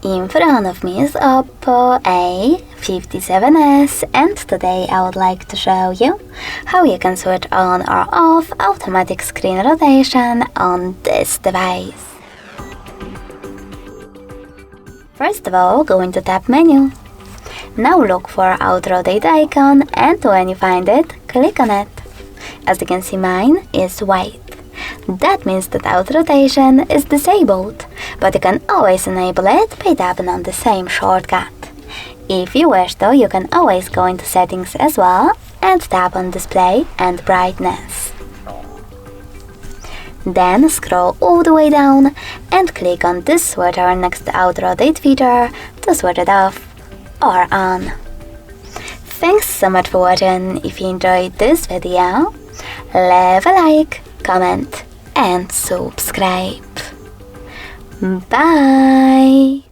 In front of me is OPPO A57s, and today I would like to show you how you can switch on or off automatic screen rotation on this device. First of all, go into Tab menu. Now look for Auto Rotate icon, and when you find it, click on it. As you can see, mine is white. That means that auto rotation is disabled, but you can always enable it by tapping on the same shortcut. If you wish though, you can always go into settings as well and tap on display and brightness. Then scroll all the way down and click on this switcher next to auto rotate feature to switch it off or on. Thanks so much for watching. If you enjoyed this video, leave a like, comment and subscribe. Bye!